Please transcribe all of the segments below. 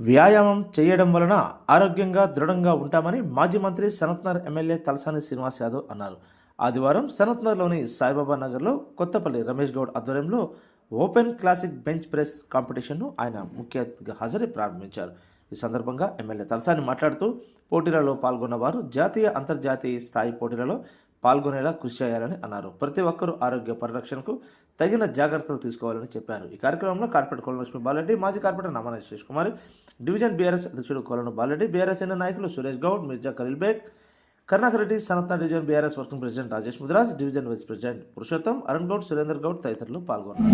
వ్యాయామం చేయడం వలన ఆరోగ్యంగా దృఢంగా ఉంటామని మాజీ మంత్రి సనత్నగర్ ఎమ్మెల్యే తలసాని శ్రీనివాస్ యాదవ్ అన్నారు. ఆదివారం సనత్నగర్లోని సాయిబాబా నగర్లో కొత్తపల్లి రమేష్ గౌడ్ ఆధ్వర్యంలో ఓపెన్ క్లాసిక్ బెంచ్ ప్రెస్ కాంపిటీషన్ను ఆయన ముఖ్య అతిథిగా హాజరై ప్రారంభించారు. ఈ సందర్భంగా ఎమ్మెల్యే తలసాని మాట్లాడుతూ పోటీలలో పాల్గొన్న వారు జాతీయ అంతర్జాతీయ స్థాయి పోటీలలో పాల్గొనేలా కృషి చేయాలని అన్నారు. ప్రతి ఒక్కరూ ఆరోగ్య పరిరక్షణకు తగిన జాగ్రత్తలు తీసుకోవాలని చెప్పారు. ఈ కార్యక్రమంలో కార్పొరేటర్ కోలలక్ష్మి బాలరెడ్డి, మాజీ corporator Namana Shesh Kumar, division BRS అధ్యక్షుడు కోలను బాలరెడ్డి, బీఆర్ఎస్ నాయకులు Suresh Goud, Mirza Khaleel Baig, Karunakar Reddy, Sanathnagar division BRS working president Rajesh Mudiraj, division vice president Purushottam, Arun Goud, Surender Goud తదితరులు పాల్గొన్నారు.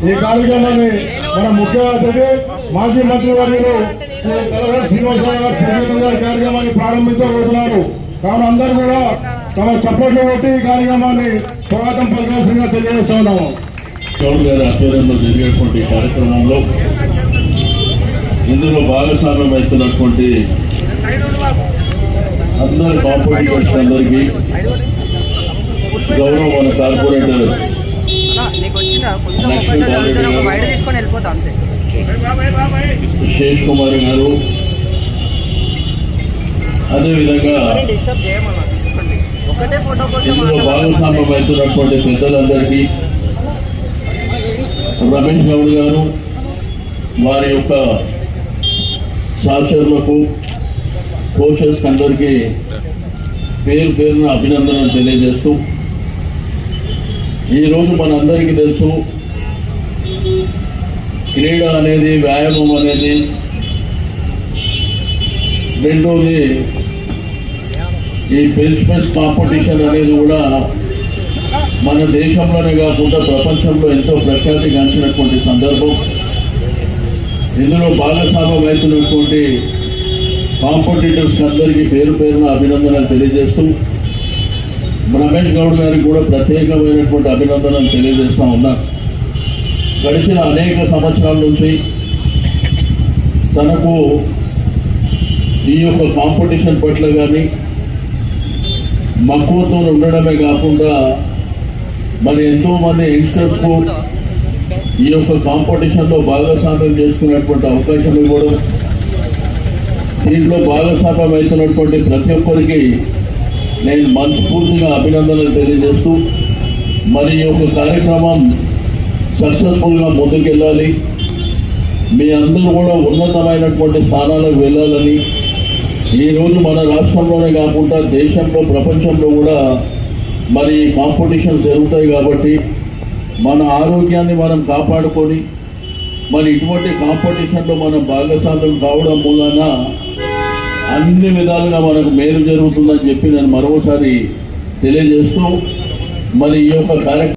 ఈ కార్యక్రమాన్ని మన ముఖ్య అతిథి మాజీ మంత్రి వర్యులు శ్రీనివాసరావు గారు కార్యక్రమాన్ని ప్రారంభించబోతున్నారు. కావున అందరూ కూడా తమ చప్పట్లు కొట్టి ఈ కార్యక్రమాన్ని స్వాగతం పలకాల్సిందిగా తెలియజేస్తున్నాము. గౌడ్ గారి ఆధ్వర్యంలో జరిగేటువంటి కార్యక్రమంలో ఇందులో భాగస్వామ్యం అవుతున్నటువంటి అందరి కాంపిటీటర్స్ అందరికీ గౌరవ మన కార్పొరేటర్ శేష్ కుమార్ గారు, అదేవిధంగా ఇందులో భాగస్వామ్యం అవుతున్నటువంటి పెద్దలందరికీ, రమేష్ గౌడ్ గారు వారి యొక్క సహచరులకు, కోచెస్ అందరికీ పేరు పేరున అభినందనలు తెలియజేస్తూ, ఈరోజు మనందరికీ తెలుసు క్రీడ అనేది, వ్యాయామం అనేది, రెండోది ఈ బెంచ్ ప్రెస్ కాంపిటీషన్ అనేది కూడా మన దేశంలోనే కాకుండా ప్రపంచంలో ఎంతో ప్రఖ్యాతి గాంచినటువంటి సందర్భం. ఇందులో భాగస్వామ్యం అవుతున్నటువంటి కాంపిటీటర్స్ అందరికీ పేరు పేరున అభినందనలు తెలియజేస్తూ, రమేష్ గౌడ్ గారికి కూడా ప్రత్యేకమైనటువంటి అభినందనలు తెలియజేస్తూ ఉన్నాను. గడిచిన అనేక సంవత్సరాల నుంచి తనకు ఈ యొక్క కాంపిటీషన్ పట్ల కానీ మక్కువతో ఉండడమే కాకుండా మరి ఎంతోమంది యంగ్స్టర్స్కు ఈ యొక్క కాంపిటీషన్లో భాగస్వామ్యం చేసుకునేటువంటి అవకాశం ఇవ్వడం, దీంట్లో భాగస్వామ్యం అవుతున్నటువంటి ప్రతి ఒక్కరికి నేను మనస్ఫూర్తిగా అభినందనలు తెలియజేస్తూ, మరి ఈ యొక్క కార్యక్రమం సక్సెస్ఫుల్గా ముందుకెళ్ళాలి, మీ అందరూ కూడా ఉన్నతమైనటువంటి స్థానాలకు వెళ్ళాలని, ఈరోజు మన రాష్ట్రంలోనే కాకుండా దేశంలో, ప్రపంచంలో కూడా మరి కాంపిటీషన్ జరుగుతాయి. కాబట్టి మన ఆరోగ్యాన్ని మనం కాపాడుకొని మరి ఇటువంటి కాంపిటీషన్లో మనం భాగస్వామ్యం కావడం మూలన అన్ని విధాలుగా మనకు మేలు జరుగుతుందని చెప్పి నేను మరోసారి తెలియజేస్తూ, మరి ఈ యొక్క కార్యక్రమం